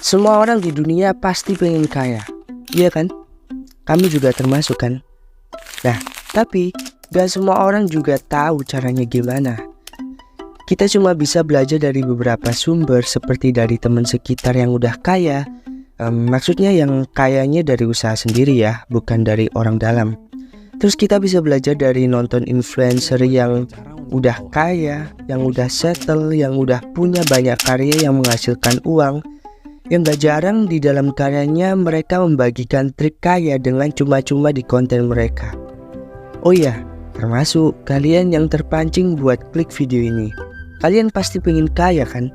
Semua orang di dunia pasti pengen kaya, iya kan? Kamu juga termasuk kan? Nah, tapi gak semua orang juga tahu caranya gimana. Kita cuma bisa belajar dari beberapa sumber seperti dari teman sekitar yang udah kaya. Maksudnya yang kayanya dari usaha sendiri ya, bukan dari orang dalam. Terus kita bisa belajar dari nonton influencer yang udah kaya, yang udah settle, yang udah punya banyak karya yang menghasilkan uang. Yang gak jarang di dalam karyanya mereka membagikan trik kaya dengan cuma-cuma di konten mereka. Oh iya, termasuk kalian yang terpancing buat klik video ini. Kalian pasti pengen kaya kan?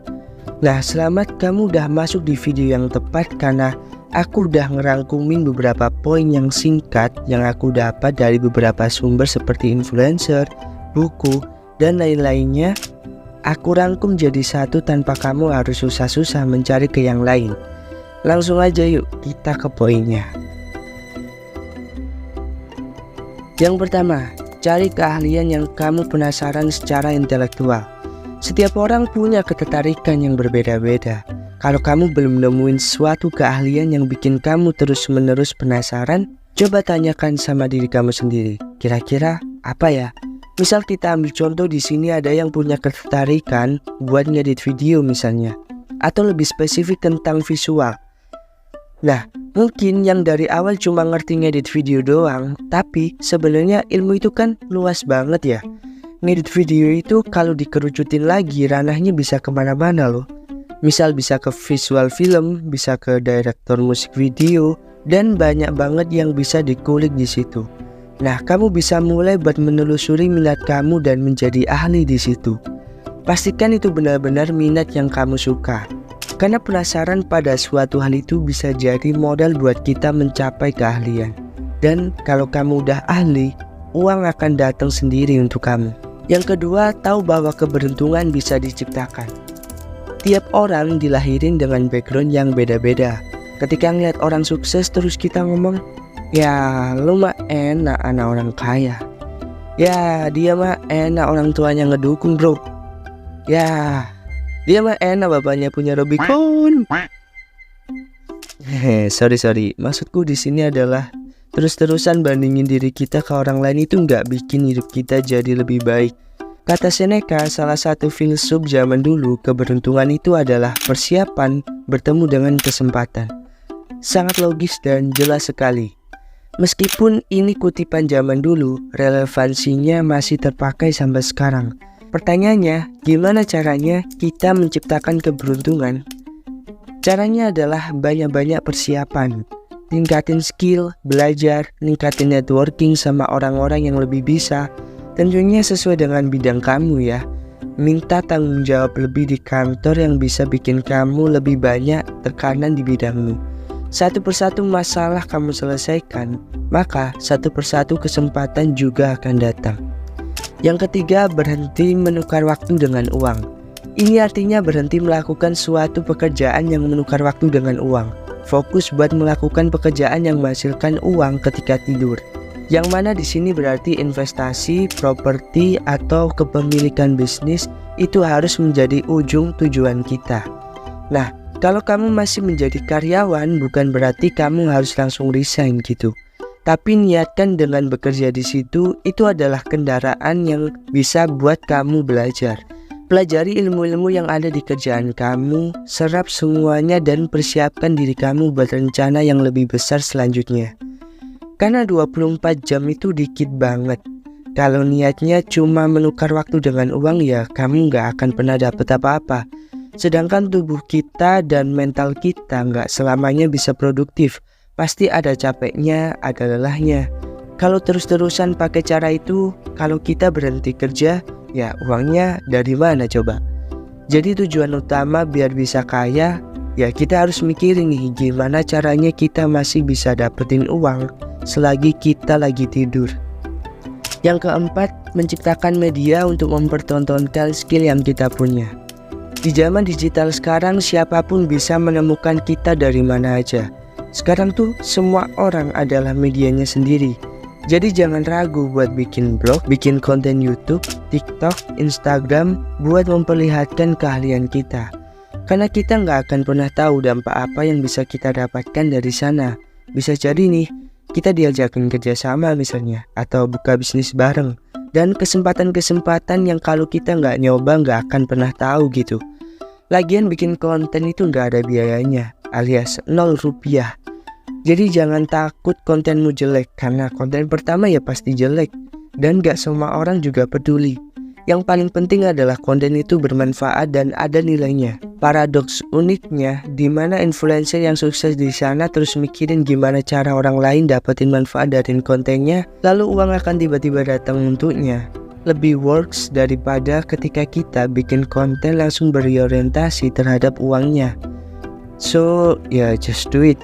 Nah, selamat, kamu udah masuk di video yang tepat karena aku udah ngerangkumin beberapa poin yang singkat yang aku dapat dari beberapa sumber seperti influencer, buku, dan lain-lainnya. Aku rangkum jadi satu tanpa kamu harus susah-susah mencari ke yang lain. Langsung aja yuk kita ke poinnya. Yang pertama, cari keahlian yang kamu penasaran secara intelektual. Setiap orang punya ketertarikan yang berbeda-beda. Kalau kamu belum nemuin suatu keahlian yang bikin kamu terus-menerus penasaran, coba tanyakan sama diri kamu sendiri. Kira-kira apa ya? Misal kita ambil contoh di sini ada yang punya ketertarikan buat ngedit video misalnya, atau lebih spesifik tentang visual. Nah, mungkin yang dari awal cuma ngerti ngedit video doang, tapi sebenarnya ilmu itu kan luas banget ya. Ngedit video itu kalau dikerucutin lagi ranahnya bisa kemana-mana loh. Misal bisa ke visual film, bisa ke direktur musik video, dan banyak banget yang bisa dikulik di situ. Nah, kamu bisa mulai buat menelusuri minat kamu dan menjadi ahli di situ. Pastikan itu benar-benar minat yang kamu suka. Karena penasaran pada suatu hal itu bisa jadi modal buat kita mencapai keahlian. Dan kalau kamu udah ahli, uang akan datang sendiri untuk kamu. Yang kedua, tahu bahwa keberuntungan bisa diciptakan. Tiap orang dilahirin dengan background yang beda-beda. Ketika ngeliat orang sukses terus kita ngomong, ya lu mah enak anak orang kaya. Ya dia mah enak orang tuanya ngedukung bro. Ya dia mah enak bapaknya punya Robicon. Sorry. Maksudku di sini adalah terus-terusan bandingin diri kita ke orang lain itu nggak bikin hidup kita jadi lebih baik. Kata Seneca, salah satu filsuf zaman dulu, keberuntungan itu adalah persiapan bertemu dengan kesempatan. Sangat logis dan jelas sekali. Meskipun ini kutipan zaman dulu, relevansinya masih terpakai sampai sekarang. Pertanyaannya, gimana caranya kita menciptakan keberuntungan? Caranya adalah banyak-banyak persiapan. Ningkatin skill, belajar, ningkatin networking sama orang-orang yang lebih bisa. Tentunya sesuai dengan bidang kamu ya. Minta tanggung jawab lebih di kantor yang bisa bikin kamu lebih banyak tekanan di bidangmu. Satu persatu masalah kamu selesaikan, maka satu persatu kesempatan juga akan datang. Yang ketiga, berhenti menukar waktu dengan uang. Ini artinya berhenti melakukan suatu pekerjaan yang menukar waktu dengan uang. Fokus buat melakukan pekerjaan yang menghasilkan uang ketika tidur. Yang mana di sini berarti investasi, properti, atau kepemilikan bisnis itu harus menjadi ujung tujuan kita. Nah, kalau kamu masih menjadi karyawan, bukan berarti kamu harus langsung resign gitu. Tapi niatkan dengan bekerja di situ, itu adalah kendaraan yang bisa buat kamu belajar. Pelajari ilmu-ilmu yang ada di kerjaan kamu, serap semuanya dan persiapkan diri kamu buat rencana yang lebih besar selanjutnya. Karena 24 jam itu dikit banget. Kalau niatnya cuma menukar waktu dengan uang ya kamu gak akan pernah dapet apa-apa. Sedangkan tubuh kita dan mental kita gak selamanya bisa produktif. Pasti ada capeknya, ada lelahnya. Kalau terus-terusan pakai cara itu, kalau kita berhenti kerja, ya uangnya dari mana coba? Jadi tujuan utama biar bisa kaya, ya kita harus mikirin nih gimana caranya kita masih bisa dapetin uang selagi kita lagi tidur. Yang keempat, menciptakan media untuk mempertontonkan skill yang kita punya. Di zaman digital sekarang, siapapun bisa menemukan kita dari mana aja. Sekarang tuh semua orang adalah medianya sendiri. Jadi jangan ragu buat bikin blog, bikin konten YouTube, TikTok, Instagram buat memperlihatkan keahlian kita. Karena kita nggak akan pernah tahu dampak apa yang bisa kita dapatkan dari sana. Bisa jadi nih, kita diajakin kerjasama misalnya, atau buka bisnis bareng. Dan kesempatan-kesempatan yang kalau kita nggak nyoba nggak akan pernah tahu gitu. Lagian bikin konten itu nggak ada biayanya, alias 0 rupiah. Jadi jangan takut kontenmu jelek, karena konten pertama ya pasti jelek. Dan gak semua orang juga peduli. Yang paling penting adalah konten itu bermanfaat dan ada nilainya. Paradoks uniknya, dimana influencer yang sukses di sana terus mikirin gimana cara orang lain dapetin manfaat dari kontennya, lalu uang akan tiba-tiba datang untuknya. Lebih works daripada ketika kita bikin konten langsung berorientasi terhadap uangnya. So, ya just do it.